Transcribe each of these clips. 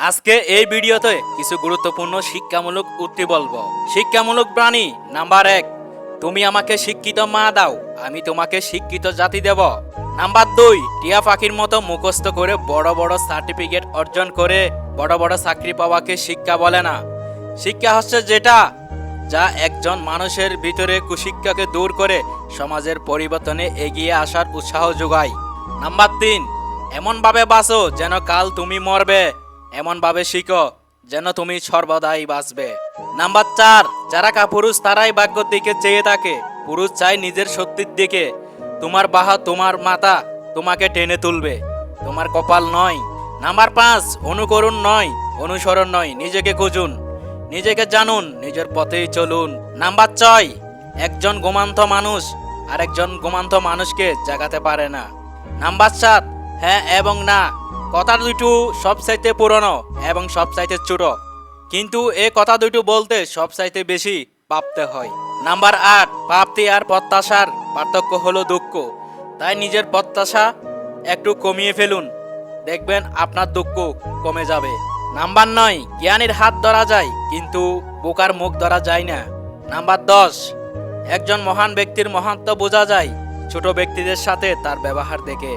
আজকে এই ভিডিওতে কিছু গুরুত্বপূর্ণ শিক্ষামূলক উক্তি বলবো। শিক্ষামূলক বাণী নাম্বার 1, তুমি আমাকে শিক্ষিত মা দাও, আমি তোমাকে শিক্ষিত জাতি দেব। নাম্বার 2, টিয়া পাখির মতো মুখস্থ করে বড় বড় সার্টিফিকেট অর্জন করে বড় বড় চাকরি পাওয়াকে শিক্ষা বলে না। শিক্ষা হচ্ছে যেটা যা একজন মানুষের ভিতরে কুশিক্ষাকে দূর করে সমাজের পরিবর্তনে এগিয়ে আসার উৎসাহ যোগায়। নাম্বার 3, এমনভাবে বাঁচো যেন কাল তুমি মরবে, এমনভাবে শিখো যেন তুমি সর্বদাই বাঁচবে। নাম্বার 4, যারা কাপুরুষ তারাই ভাগ্যের দিকে চেয়ে থাকে, পুরুষ চাই নিজের শক্তির দিকে। তোমার বাহা তোমার মাথা তোমাকে টেনে তুলবে, তোমার কপাল নয়। নাম্বার 5, অনুকরণ নয়, অনুসরণ নয়, নিজেকে খুঁজুন, নিজেকে জানুন, নিজের পথেই চলুন। নাম্বার 6, একজন ঘুমান্ত মানুষ আরেকজন ঘুমান্ত মানুষকে জাগাতে পারে না। নাম্বার 7, হ্যাঁ এবং না কথা দুটো সবচাইতে পুরনো এবং সবচাইতে ছোট, কিন্তু এ কথা দুটো বলতে সবচাইতে বেশি ভাবতে হয়। নাম্বার 8, প্রাপ্তি আর প্রত্যাশার পার্থক্য হলো দুঃখ, তাই নিজের প্রত্যাশা একটু কমিয়ে ফেলুন, দেখবেন আপনার দুঃখ কমে যাবে। নাম্বার 9, জ্ঞানীর হাত ধরা যায় কিন্তু বোকার মুখ ধরা যায় না। নাম্বার 10, একজন মহান ব্যক্তির মহাত্ম বোঝা যায় ছোট ব্যক্তিদের সাথে তার ব্যবহার দেখে।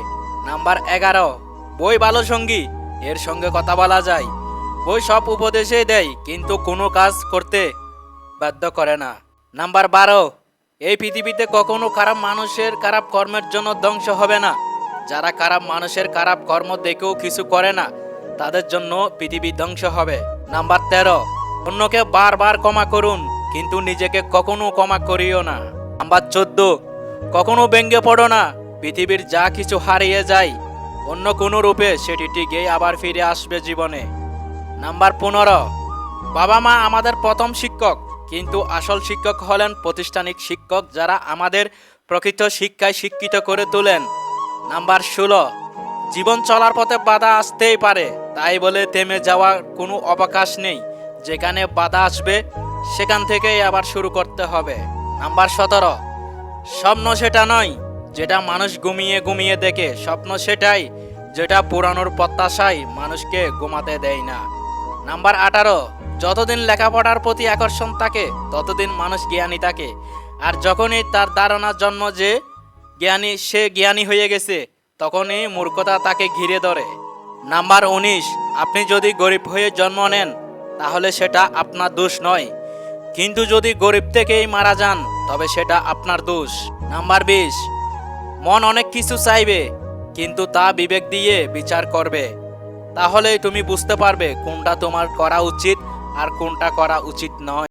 নাম্বার 11, বই ভালো সঙ্গী, এর সঙ্গে কথা বলা যায়। বই সব উপদেশই দেয় কিন্তু কোনো কাজ করতে বাধ্য করে না। নাম্বার 12, এই পৃথিবীতে কখনো খারাপ মানুষের খারাপ কর্মের জন্য ধ্বংস হবে না। যারা খারাপ মানুষের খারাপ কর্ম দেখেও কিছু করে না তাদের জন্য পৃথিবী ধ্বংস হবে। নাম্বার 13, অন্যকে বারবার ক্ষমা করুন কিন্তু নিজেকে কখনো ক্ষমা করিও না। নাম্বার 14, কখনো ব্যঙ্গে পড়ো না, পৃথিবীর যা কিছু হারিয়ে যায় অন্য কোনো রূপে সেটি ঠিকই আবার ফিরে আসবে জীবনে। নাম্বার 15, বাবা মা আমাদের প্রথম শিক্ষক, কিন্তু আসল শিক্ষক হলেন প্রাতিষ্ঠানিক শিক্ষক যারা আমাদের প্রকৃত শিক্ষায় শিক্ষিত করে তোলেন। নাম্বার 16, জীবন চলার পথে বাধা আসতেই পারে, তাই বলে থেমে যাওয়ার কোনো অবকাশ নেই। যেখানে বাধা আসবে সেখান থেকেই আবার শুরু করতে হবে। নাম্বার 17, স্বপ্ন সেটা নয় যেটা মানুষ ঘুমিয়ে ঘুমিয়ে দেখে, স্বপ্ন সেটাই যেটা পুরানোর প্রত্যাশায় মানুষকে ঘুমাতে দেয় না। নাম্বার 18, যতদিন লেখাপড়ার প্রতি আকর্ষণ থাকে ততদিন মানুষ জ্ঞানী থাকে, আর যখনই তার ধারণা জন্ম যে সে জ্ঞানী হয়ে গেছে তখনই মূর্খতা তাকে ঘিরে ধরে। নাম্বার 19, আপনি যদি গরিব হয়ে জন্ম নেন তাহলে সেটা আপনার দোষ নয়, কিন্তু যদি গরিব থেকেই মারা যান তবে সেটা আপনার দোষ। নাম্বার 20, মন অনেক কিছু চাইবে কিন্তু তা বিবেক দিয়ে বিচার করবে, তাহলেই তুমি বুঝতে পারবে কোনটা তোমার করা উচিত আর কোনটা করা উচিত নয়।